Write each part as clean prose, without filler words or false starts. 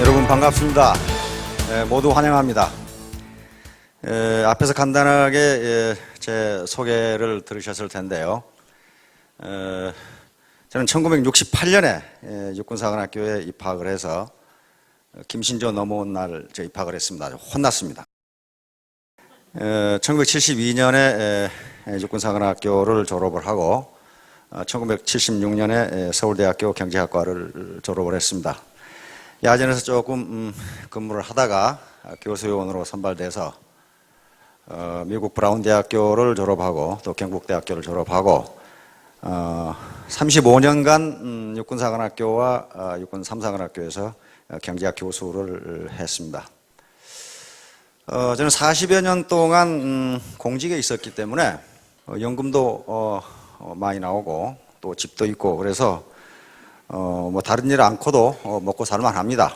여러분 반갑습니다. 모두 환영합니다. 앞에서 간단하게 제 소개를 들으셨을 텐데요. 저는 1968년에 육군사관학교에 입학을 해서 김신조 넘어온 날 입학을 했습니다. 혼났습니다. 1972년에 육군사관학교를 졸업을 하고 1976년에 서울대학교 경제학과를 졸업을 했습니다. 야전에서 조금 근무를 하다가 교수요원으로 선발돼서 미국 브라운 대학교를 졸업하고 또 경북대학교를 졸업하고 35년간 육군사관학교와 육군 3사관학교에서 경제학 교수를 했습니다. 저는 40여 년 동안 공직에 있었기 때문에 연금도 많이 나오고 또 집도 있고 그래서 뭐 다른 일 않고도 먹고 살만 합니다.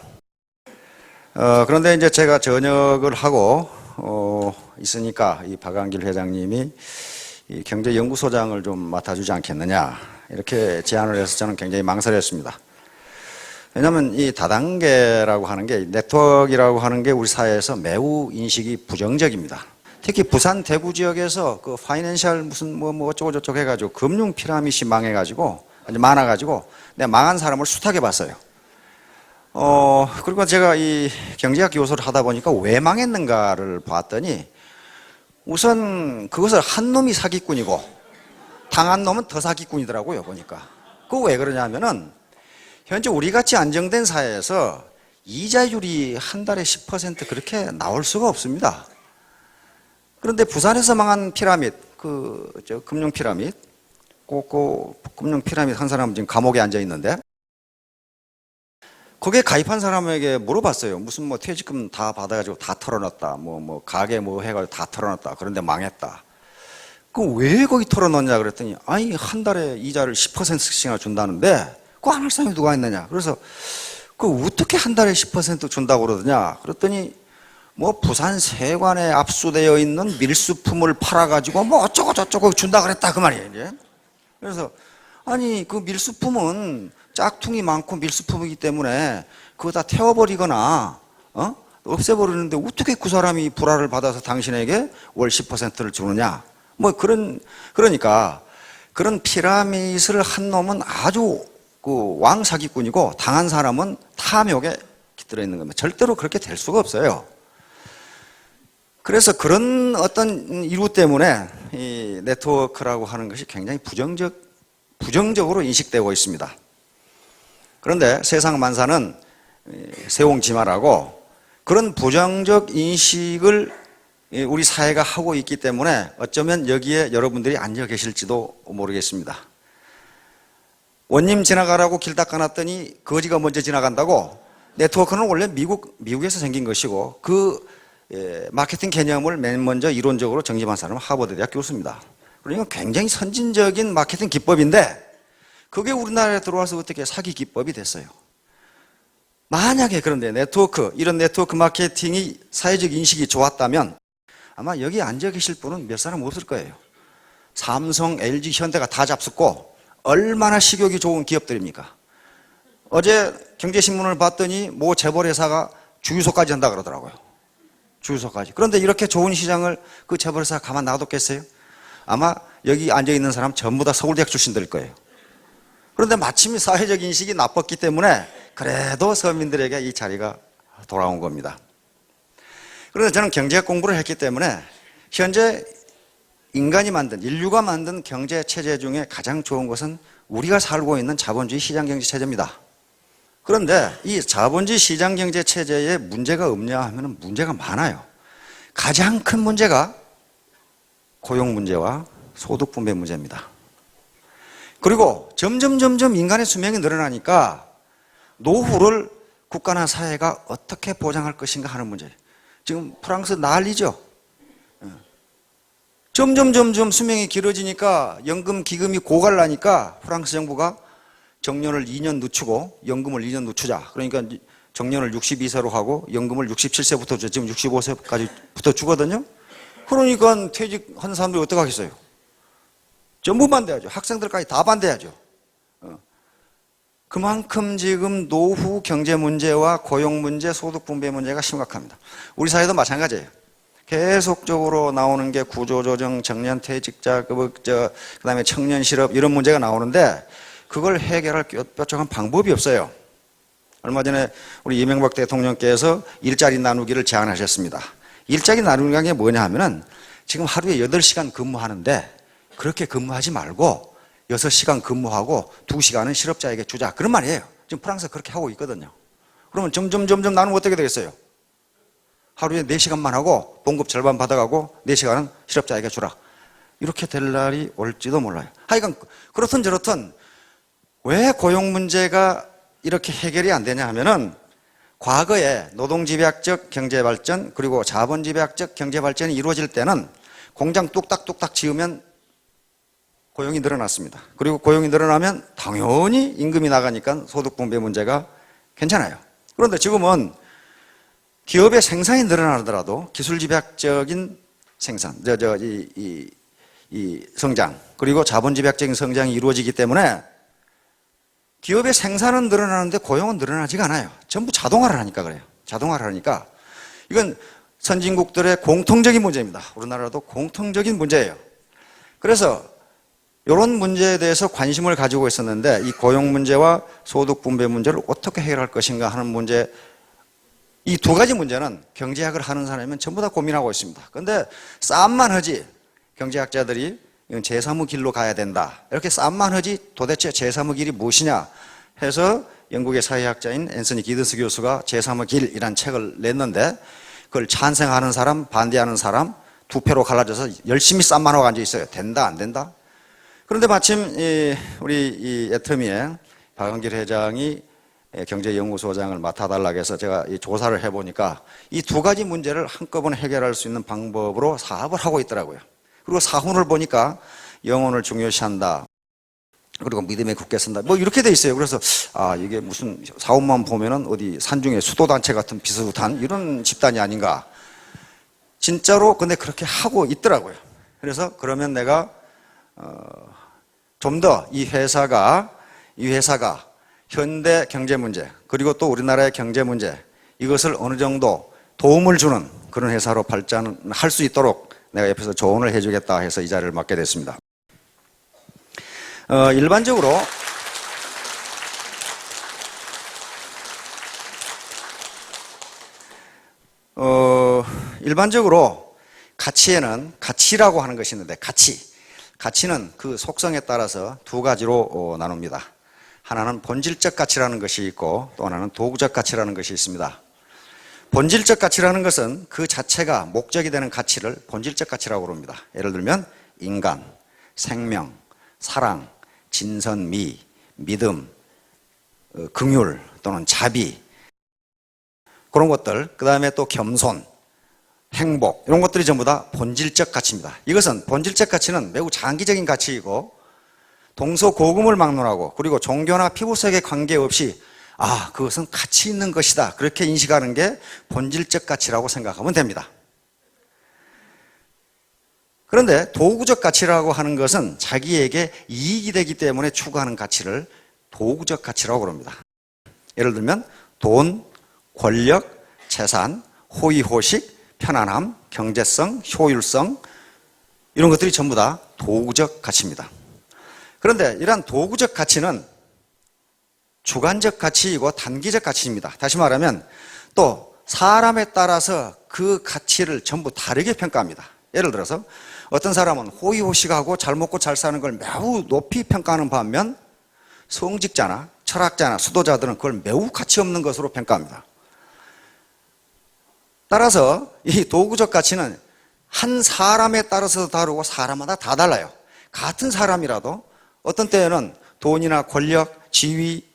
그런데 이제 제가 전역을 하고 있으니까 이 박한길 회장님이 이 경제연구소장을 좀 맡아주지 않겠느냐 이렇게 제안을 해서 저는 굉장히 망설였습니다. 왜냐하면 이 다단계라고 하는 게 네트워크라고 하는 게 우리 사회에서 매우 인식이 부정적입니다. 특히 부산 대구 지역에서 그 파이낸셜 무슨 뭐 어쩌고 저쩌고 해가지고 금융 피라미드 망해가지고 아주 많아가지고 내가 망한 사람을 숱하게 봤어요. 그리고 제가 이 경제학 교수를 하다 보니까 왜 망했는가를 봤더니 우선 그것을 한 놈이 사기꾼이고 당한 놈은 더 사기꾼이더라고요 보니까. 그거 왜 그러냐면은 현재 우리같이 안정된 사회에서 이자율이 한 달에 10% 그렇게 나올 수가 없습니다. 그런데 부산에서 망한 피라미드, 금융 피라미드, 그 금융 피라미드 한 사람은 지금 감옥에 앉아 있는데, 거기에 가입한 사람에게 물어봤어요. 무슨 뭐 퇴직금 다 받아가지고 다 털어놨다. 뭐 가게 뭐 해가지고 다 털어놨다. 그런데 망했다. 그 왜 거기 털어놨냐 그랬더니, 아니 한 달에 이자를 10%씩이나 준다는데 그거 안 할 사람이 누가 있느냐. 그래서 그 어떻게 한 달에 10% 준다고 그러더냐. 그랬더니 뭐 부산 세관에 압수되어 있는 밀수품을 팔아가지고 뭐 어쩌고 저쩌고 준다 그랬다 그 말이에요. 이제. 그래서 아니 그 밀수품은 짝퉁이 많고 밀수품이기 때문에 그거 다 태워버리거나 없애버리는데 어떻게 그 사람이 불화를 받아서 당신에게 월 10%를 주느냐. 뭐 그러니까 그런 피라미드를 한 놈은 아주 그 왕사기꾼이고 당한 사람은 탐욕에 깃들어 있는 겁니다. 절대로 그렇게 될 수가 없어요. 그래서 그런 어떤 이유 때문에 이 네트워크라고 하는 것이 굉장히 부정적으로 인식되고 있습니다. 그런데 세상 만사는 세옹지마라고 그런 부정적 인식을 우리 사회가 하고 있기 때문에 어쩌면 여기에 여러분들이 앉아 계실지도 모르겠습니다. 원님 지나가라고 길 닦아놨더니 거지가 먼저 지나간다고. 네트워크는 원래 미국에서 생긴 것이고 그 마케팅 개념을 맨 먼저 이론적으로 정립한 사람은 하버드 대학 교수입니다. 그러니까 굉장히 선진적인 마케팅 기법인데 그게 우리나라에 들어와서 어떻게 사기 기법이 됐어요. 만약에 그런데 이런 네트워크 마케팅이 사회적 인식이 좋았다면 아마 여기 앉아 계실 분은 몇 사람 없을 거예요. 삼성, LG, 현대가 다 잡숫고 얼마나 식욕이 좋은 기업들입니까? 어제 경제신문을 봤더니 모 재벌회사가 주유소까지 한다 그러더라고요. 주유소까지. 그런데 이렇게 좋은 시장을 그 재벌회사가 가만 놔뒀겠어요? 아마 여기 앉아있는 사람 전부 다 서울대학 출신들일 거예요. 그런데 마침 사회적 인식이 나빴기 때문에 그래도 서민들에게 이 자리가 돌아온 겁니다. 그런데 저는 경제학 공부를 했기 때문에 현재 인류가 만든 경제 체제 중에 가장 좋은 것은 우리가 살고 있는 자본주의 시장 경제 체제입니다. 그런데 이 자본주의 시장 경제 체제에 문제가 없냐 하면 문제가 많아요. 가장 큰 문제가 고용 문제와 소득 분배 문제입니다. 그리고 점점 인간의 수명이 늘어나니까 노후를 국가나 사회가 어떻게 보장할 것인가 하는 문제. 지금 프랑스 난리죠. 점점 수명이 길어지니까 연금 기금이 고갈나니까 프랑스 정부가 정년을 2년 늦추고 연금을 2년 늦추자. 그러니까 정년을 62세로 하고 연금을 67세부터 지금 65세까지부터 주거든요. 그러니까 퇴직한 사람들이 어떻게 하겠어요? 전부 반대하죠. 학생들까지 다 반대하죠. 그만큼 지금 노후 경제 문제와 고용 문제, 소득 분배 문제가 심각합니다. 우리 사회도 마찬가지예요. 계속적으로 나오는 게 구조조정, 정년퇴직자, 그다음에 청년 실업 이런 문제가 나오는데 그걸 해결할 뾰족한 방법이 없어요. 얼마 전에 우리 이명박 대통령께서 일자리 나누기를 제안하셨습니다. 일자리 나누는 게 뭐냐 하면은 지금 하루에 8시간 근무하는데 그렇게 근무하지 말고 6시간 근무하고 2시간은 실업자에게 주자. 그런 말이에요. 지금 프랑스가 그렇게 하고 있거든요. 그러면 점점 나누면 어떻게 되겠어요? 하루에 4시간만 하고 봉급 절반 받아가고 4시간은 실업자에게 주라. 이렇게 될 날이 올지도 몰라요. 하여간 그렇든 저렇든 왜 고용 문제가 이렇게 해결이 안 되냐 하면은 과거에 노동집약적 경제발전 그리고 자본집약적 경제발전이 이루어질 때는 공장 뚝딱뚝딱 지으면 고용이 늘어났습니다. 그리고 고용이 늘어나면 당연히 임금이 나가니까 소득 분배 문제가 괜찮아요. 그런데 지금은 기업의 생산이 늘어나더라도 기술집약적인 생산, 이 성장 그리고 자본집약적인 성장이 이루어지기 때문에 기업의 생산은 늘어나는데 고용은 늘어나지가 않아요. 전부 자동화를 하니까 그래요. 자동화를 하니까 이건 선진국들의 공통적인 문제입니다. 우리나라도 공통적인 문제예요. 그래서 이런 문제에 대해서 관심을 가지고 있었는데 이 고용 문제와 소득 분배 문제를 어떻게 해결할 것인가 하는 문제, 이 두 가지 문제는 경제학을 하는 사람이면 전부 다 고민하고 있습니다. 그런데 싸움만 하지 경제학자들이 이건 제3의 길로 가야 된다. 이렇게 싸움만 하지 도대체 제3의 길이 무엇이냐 해서 영국의 사회학자인 앤서니 기든스 교수가 제3의 길이라는 책을 냈는데 그걸 찬성하는 사람, 반대하는 사람 두 패로 갈라져서 열심히 싸움만 하고 앉아 있어요. 된다, 안 된다? 그런데 마침 우리 애터미의 박원길 회장이 경제연구소장을 맡아달라고 해서 제가 조사를 해보니까 이 두 가지 문제를 한꺼번에 해결할 수 있는 방법으로 사업을 하고 있더라고요. 그리고 사훈을 보니까 영혼을 중요시한다. 그리고 믿음에 굳게 선다. 뭐 이렇게 돼 있어요. 그래서 이게 무슨 사훈만 보면은 어디 산중에 수도단체 같은 비슷한 이런 집단이 아닌가. 진짜로 근데 그렇게 하고 있더라고요. 그래서 그러면 내가 좀 더 이 회사가 현대 경제 문제 그리고 또 우리나라의 경제 문제 이것을 어느 정도 도움을 주는 그런 회사로 발전할 수 있도록 내가 옆에서 조언을 해주겠다 해서 이 자리를 맡게 됐습니다. 일반적으로 가치에는 가치라고 하는 것이 있는데 가치는 그 속성에 따라서 두 가지로 나눕니다. 하나는 본질적 가치라는 것이 있고 또 하나는 도구적 가치라는 것이 있습니다. 본질적 가치라는 것은 그 자체가 목적이 되는 가치를 본질적 가치라고 부릅니다. 예를 들면 인간, 생명, 사랑, 진선미, 믿음, 긍휼 또는 자비 그런 것들, 그 다음에 또 겸손, 행복 이런 것들이 전부 다 본질적 가치입니다. 이것은 본질적 가치는 매우 장기적인 가치이고 동서고금을 막론하고 그리고 종교나 피부색에 관계없이 그것은 가치 있는 것이다 그렇게 인식하는 게 본질적 가치라고 생각하면 됩니다. 그런데 도구적 가치라고 하는 것은 자기에게 이익이 되기 때문에 추구하는 가치를 도구적 가치라고 부릅니다. 예를 들면 돈, 권력, 재산, 호의호식, 편안함, 경제성, 효율성 이런 것들이 전부 다 도구적 가치입니다. 그런데 이러한 도구적 가치는 주관적 가치이고 단기적 가치입니다. 다시 말하면 또 사람에 따라서 그 가치를 전부 다르게 평가합니다. 예를 들어서 어떤 사람은 호의호식하고 잘 먹고 잘 사는 걸 매우 높이 평가하는 반면 성직자나 철학자나 수도자들은 그걸 매우 가치 없는 것으로 평가합니다. 따라서 이 도구적 가치는 한 사람에 따라서 다르고 사람마다 다 달라요. 같은 사람이라도 어떤 때에는 돈이나 권력, 지위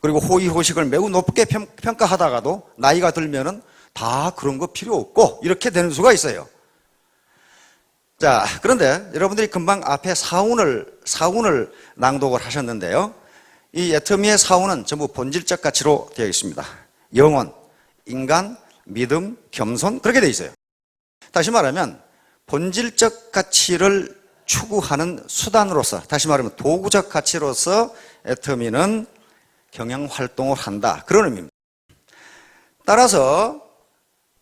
그리고 호의호식을 매우 높게 평가하다가도 나이가 들면은 다 그런 거 필요 없고 이렇게 되는 수가 있어요. 자, 그런데 여러분들이 금방 앞에 사훈을 낭독을 하셨는데요. 이 애터미의 사훈은 전부 본질적 가치로 되어 있습니다. 영혼, 인간, 믿음, 겸손 그렇게 되어 있어요. 다시 말하면 본질적 가치를 추구하는 수단으로서 다시 말하면 도구적 가치로서 애터미는 경영 활동을 한다. 그런 의미입니다. 따라서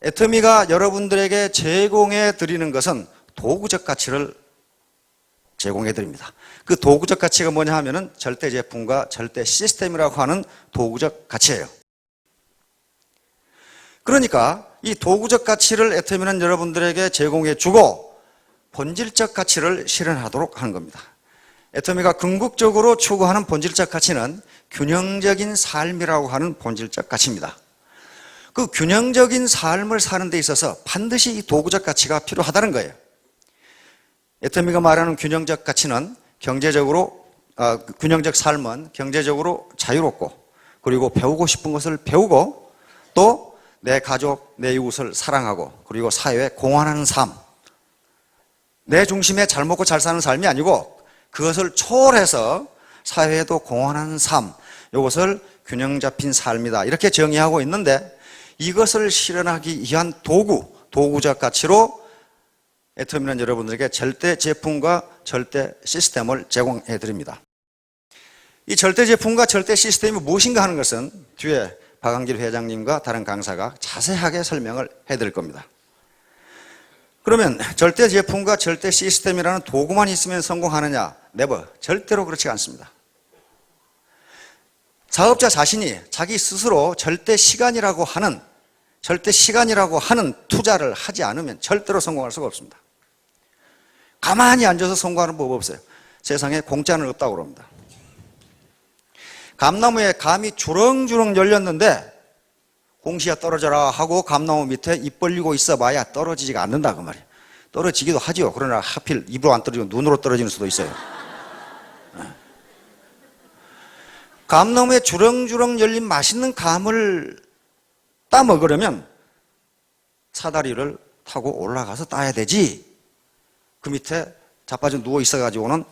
애터미가 여러분들에게 제공해 드리는 것은 도구적 가치를 제공해 드립니다. 그 도구적 가치가 뭐냐 하면은 절대 제품과 절대 시스템이라고 하는 도구적 가치예요. 그러니까 이 도구적 가치를 애터미는 여러분들에게 제공해 주고 본질적 가치를 실현하도록 하는 겁니다. 애터미가 궁극적으로 추구하는 본질적 가치는 균형적인 삶이라고 하는 본질적 가치입니다. 그 균형적인 삶을 사는 데 있어서 반드시 이 도구적 가치가 필요하다는 거예요. 애터미가 말하는 균형적 가치는 균형적 삶은 경제적으로 자유롭고 그리고 배우고 싶은 것을 배우고 또 내 가족, 내 이웃을 사랑하고 그리고 사회에 공헌하는 삶. 내 중심에 잘 먹고 잘 사는 삶이 아니고 그것을 초월해서 사회에도 공헌하는 삶. 이것을 균형 잡힌 삶이다. 이렇게 정의하고 있는데 이것을 실현하기 위한 도구적 가치로 애터미는 여러분들에게 절대 제품과 절대 시스템을 제공해 드립니다. 이 절대 제품과 절대 시스템이 무엇인가 하는 것은 뒤에 박한길 회장님과 다른 강사가 자세하게 설명을 해드릴 겁니다. 그러면 절대 제품과 절대 시스템이라는 도구만 있으면 성공하느냐? 네버. 절대로 그렇지 않습니다. 사업자 자신이 자기 스스로 절대 시간이라고 하는 투자를 하지 않으면 절대로 성공할 수가 없습니다. 가만히 앉아서 성공하는 법 없어요. 세상에 공짜는 없다고 그럽니다. 감나무에 감이 주렁주렁 열렸는데 공시야 떨어져라 하고 감나무 밑에 입 벌리고 있어봐야 떨어지지가 않는다 그 말이에요. 떨어지기도 하죠. 그러나 하필 입으로 안 떨어지고 눈으로 떨어지는 수도 있어요. 감나무에 주렁주렁 열린 맛있는 감을 따먹으려면 사다리를 타고 올라가서 따야 되지. 그 밑에 자빠져 누워 있어가지고는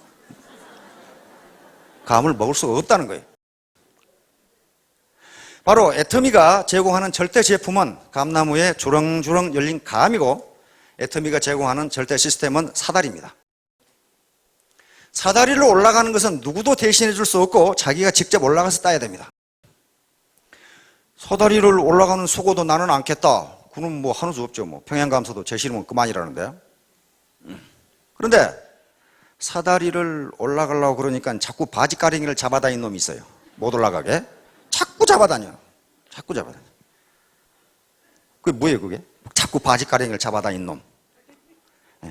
감을 먹을 수가 없다는 거예요. 바로 애터미가 제공하는 절대 제품은 감나무에 주렁주렁 열린 감이고 애터미가 제공하는 절대 시스템은 사다리입니다. 사다리를 올라가는 것은 누구도 대신해 줄 수 없고 자기가 직접 올라가서 따야 됩니다. 사다리를 올라가는 수고도 나는 않겠다. 그는 뭐 하는 수 없죠. 뭐 평양감사도 제 싫으면 그만이라는데. 그런데 사다리를 올라가려고 그러니까 자꾸 바지가랭이를 잡아다니는 놈이 있어요. 못 올라가게. 자꾸 잡아다녀. 그게 뭐예요, 그게? 자꾸 바지가랭이를 잡아다니는 놈.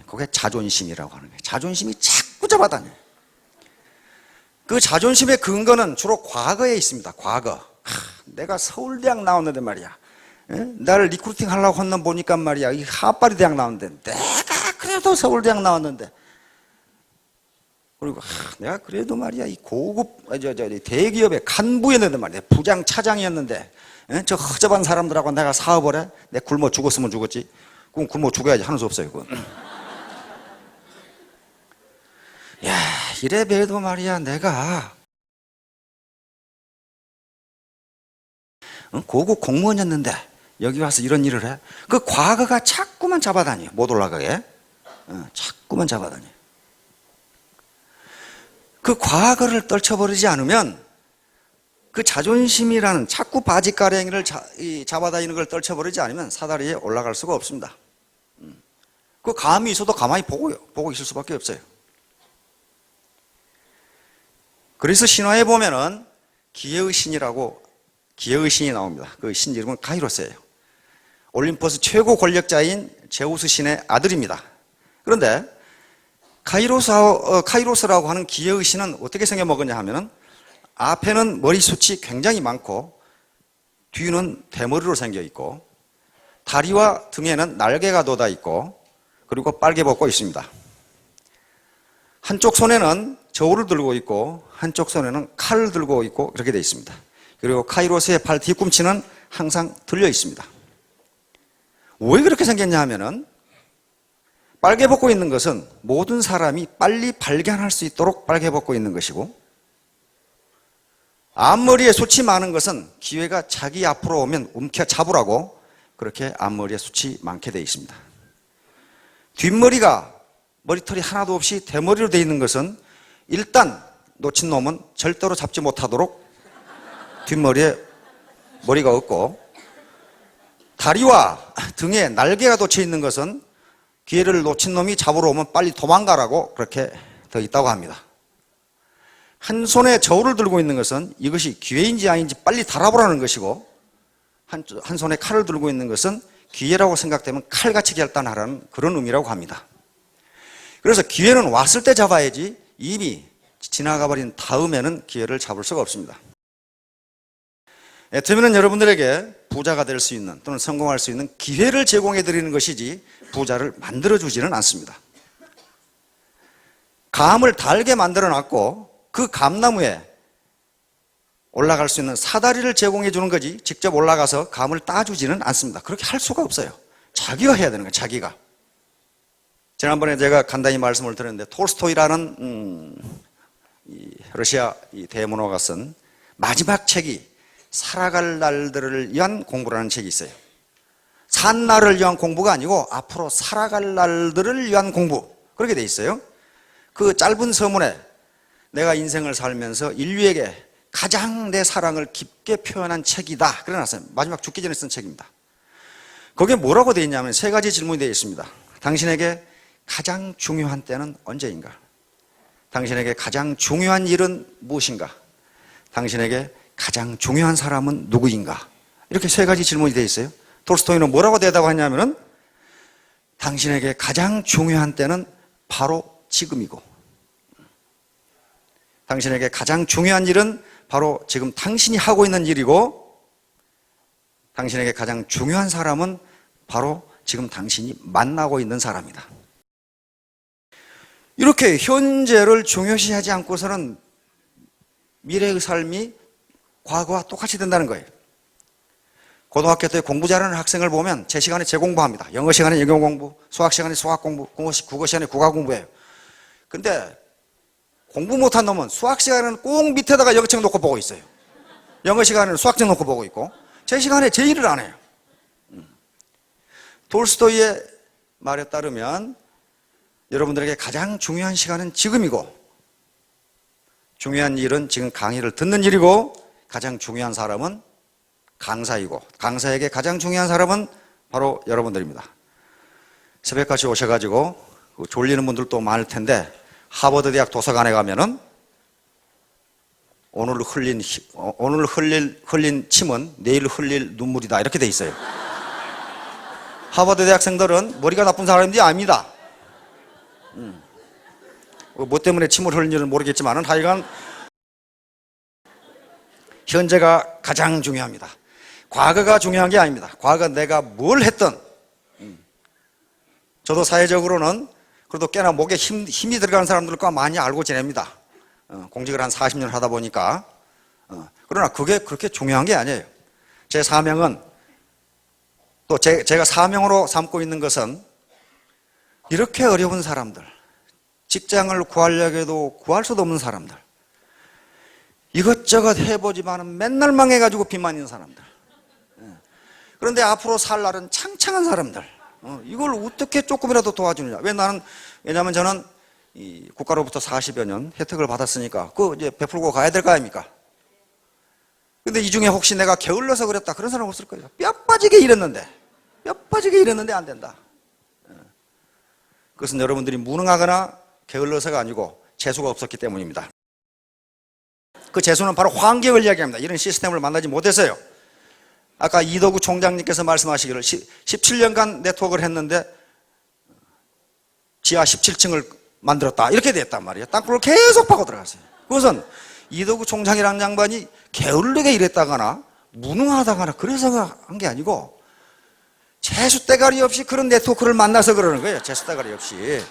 그게 자존심이라고 하는 거예요. 자존심이 자꾸 잡아다녀. 그 자존심의 근거는 주로 과거에 있습니다. 과거. 내가 서울대학 나왔는데 말이야. 나를 리크루팅 하려고 한 놈 보니까 말이야. 이 하파리 대학 나왔는데 내가 그래도 서울대학 나왔는데. 그리고 내가 그래도 말이야 이 고급 대기업의 간부였는데 말이야. 부장 차장이었는데 저 허접한 사람들하고 내가 사업을 해. 내 굶어 죽었으면 죽었지. 그럼 굶어 죽어야지. 하는 수 없어요. 그건. 야, 이래 봬도 말이야 내가 고급 공무원이었는데 여기 와서 이런 일을 해. 그 과거가 자꾸만 잡아다녀. 못 올라가게. 자꾸만 잡아다녀. 그 과거를 떨쳐버리지 않으면 그 자존심이라는 자꾸 바지가랭이를 잡아다니는 걸 떨쳐버리지 않으면 사다리에 올라갈 수가 없습니다. 그 감이 있어도 가만히 보고 있을 수밖에 없어요. 그래서 신화에 보면은 기회의 신이 나옵니다. 그 신 이름은 카이로스예요. 올림포스 최고 권력자인 제우스 신의 아들입니다. 그런데 카이로스라고 하는 기회의 신은 어떻게 생겨먹었냐 하면은 앞에는 머리숱이 굉장히 많고 뒤는 대머리로 생겨 있고 다리와 등에는 날개가 돋아 있고 그리고 빨개 벗고 있습니다. 한쪽 손에는 저울을 들고 있고 한쪽 손에는 칼을 들고 있고 그렇게 되어 있습니다. 그리고 카이로스의 팔 뒤꿈치는 항상 들려 있습니다. 왜 그렇게 생겼냐 하면은 빨개 벗고 있는 것은 모든 사람이 빨리 발견할 수 있도록 빨개 벗고 있는 것이고 앞머리에 숱이 많은 것은 기회가 자기 앞으로 오면 움켜잡으라고 그렇게 앞머리에 숱이 많게 되어 있습니다. 뒷머리가 머리털이 하나도 없이 대머리로 되어 있는 것은 일단 놓친 놈은 절대로 잡지 못하도록 뒷머리에 머리가 없고 다리와 등에 날개가 돋쳐 있는 것은 기회를 놓친 놈이 잡으러 오면 빨리 도망가라고 그렇게 되어 있다고 합니다. 한 손에 저울을 들고 있는 것은 이것이 기회인지 아닌지 빨리 달아보라는 것이고 한 손에 칼을 들고 있는 것은 기회라고 생각되면 칼같이 결단하라는 그런 의미라고 합니다. 그래서 기회는 왔을 때 잡아야지 이미 지나가 버린 다음에는 기회를 잡을 수가 없습니다. 애터미는 여러분들에게 부자가 될 수 있는 또는 성공할 수 있는 기회를 제공해 드리는 것이지 부자를 만들어 주지는 않습니다. 감을 달게 만들어 놨고 그 감나무에 올라갈 수 있는 사다리를 제공해 주는 거지 직접 올라가서 감을 따주지는 않습니다. 그렇게 할 수가 없어요. 자기가 해야 되는 거예요. 자기가. 지난번에 제가 간단히 말씀을 드렸는데 톨스토이라는 러시아 대문호가 쓴 마지막 책이 살아갈 날들을 위한 공부라는 책이 있어요. 산 날을 위한 공부가 아니고 앞으로 살아갈 날들을 위한 공부, 그렇게 돼 있어요. 그 짧은 서문에 내가 인생을 살면서 인류에게 가장 내 사랑을 깊게 표현한 책이다 그래놨어요. 마지막 죽기 전에 쓴 책입니다. 거기에 뭐라고 돼 있냐면 세 가지 질문이 되어 있습니다. 당신에게 가장 중요한 때는 언제인가? 당신에게 가장 중요한 일은 무엇인가? 당신에게 가장 중요한 사람은 누구인가? 이렇게 세 가지 질문이 되어 있어요. 톨스토이는 뭐라고 대답을 하냐면은 당신에게 가장 중요한 때는 바로 지금이고 당신에게 가장 중요한 일은 바로 지금 당신이 하고 있는 일이고 당신에게 가장 중요한 사람은 바로 지금 당신이 만나고 있는 사람이다. 이렇게 현재를 중요시하지 않고서는 미래의 삶이 과거와 똑같이 된다는 거예요. 고등학교 때 공부 잘하는 학생을 보면 제 시간에 제 공부합니다. 영어 시간에 영어 공부, 수학 시간에 수학 공부, 국어 시간에 국어 공부해요. 근데 공부 못한 놈은 수학 시간에는 꼭 밑에다가 영어책 놓고 보고 있어요. 영어 시간에는 수학책 놓고 보고 있고 제 시간에 제 일을 안 해요. 톨스토이의 말에 따르면 여러분들에게 가장 중요한 시간은 지금이고 중요한 일은 지금 강의를 듣는 일이고 가장 중요한 사람은 강사이고 강사에게 가장 중요한 사람은 바로 여러분들입니다. 새벽같이 오셔가지고 졸리는 분들도 많을 텐데 하버드 대학 도서관에 가면은 오늘 흘린 침은 내일 흘릴 눈물이다 이렇게 돼 있어요. 하버드 대학생들은 머리가 나쁜 사람인지 압니다. 뭐 때문에 침을 흘리는지는 모르겠지만 하여간 현재가 가장 중요합니다. 과거가 중요한 게 아닙니다. 과거 내가 뭘 했든 저도 사회적으로는 그래도 꽤나 목에 힘이 들어가는 사람들과 많이 알고 지냅니다. 공직을 한 40년 하다 보니까 그러나 그게 그렇게 중요한 게 아니에요. 제 사명은 또 제가 사명으로 삼고 있는 것은 이렇게 어려운 사람들 직장을 구하려고 해도 구할 수도 없는 사람들 이것저것 해보지만 맨날 망해가지고 빚만 있는 사람들 그런데 앞으로 살 날은 창창한 사람들 이걸 어떻게 조금이라도 도와주느냐 왜냐하면 저는 이 국가로부터 40여 년 혜택을 받았으니까 그거 이제 베풀고 가야 될 거 아닙니까? 근데 이 중에 혹시 내가 게을러서 그랬다 그런 사람 없을 거예요. 뼈 빠지게 일했는데 안 된다. 그것은 여러분들이 무능하거나 게을러서가 아니고 재수가 없었기 때문입니다. 그 재수는 바로 환경을 이야기합니다. 이런 시스템을 만나지 못해서요. 아까 이덕우 총장님께서 말씀하시기를 17년간 네트워크를 했는데 지하 17층을 만들었다 이렇게 됐단 말이에요. 땅굴을 계속 파고 들어갔어요. 그것은 이덕우 총장이라는 양반이 게을르게 일했다거나 무능하다거나 그래서 한 게 아니고 재수 대가리 없이 그런 네트워크를 만나서 그러는 거예요. 재수 대가리 없이.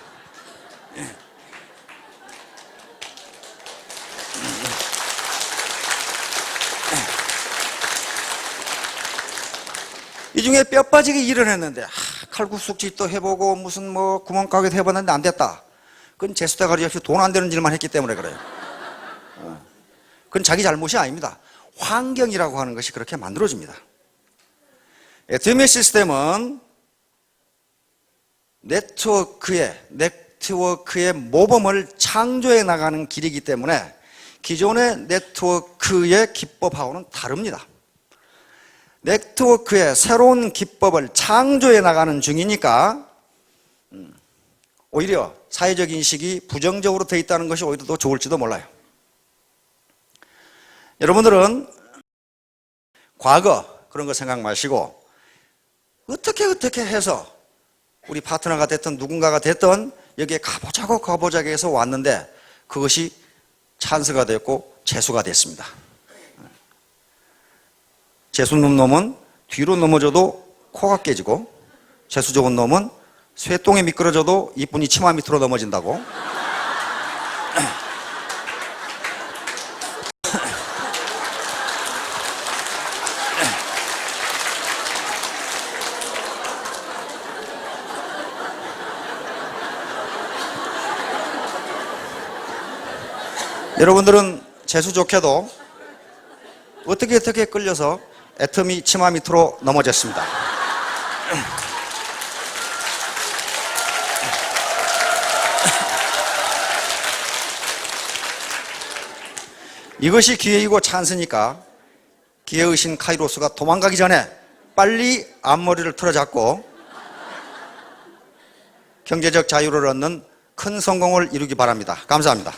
이 중에 뼈 빠지게 일을 했는데 칼국수집도 해보고 무슨 뭐 구멍가게도 해봤는데 안 됐다. 그건 재수대가리 없이 돈 안 되는 일만 했기 때문에 그래요. 그건 자기 잘못이 아닙니다. 환경이라고 하는 것이 그렇게 만들어집니다. 애터미 시스템은 네트워크의 모범을 창조해 나가는 길이기 때문에 기존의 네트워크의 기법하고는 다릅니다. 네트워크의 새로운 기법을 창조해 나가는 중이니까 오히려 사회적 인식이 부정적으로 되어 있다는 것이 오히려 더 좋을지도 몰라요. 여러분들은 과거 그런 거 생각 마시고 어떻게 해서 우리 파트너가 됐든 누군가가 됐든 여기에 가보자고 해서 왔는데 그것이 찬스가 됐고 재수가 됐습니다. 재수 없는 놈은 뒤로 넘어져도 코가 깨지고 재수 좋은 놈은 쇠똥에 미끄러져도 이쁜이 치마 밑으로 넘어진다고. 여러분들은 재수 좋게도 어떻게 끌려서 애터미 치마 밑으로 넘어졌습니다. 이것이 기회이고 찬스니까 기회의신 카이로스가 도망가기 전에 빨리 앞머리를 틀어잡고 경제적 자유를 얻는 큰 성공을 이루기 바랍니다. 감사합니다.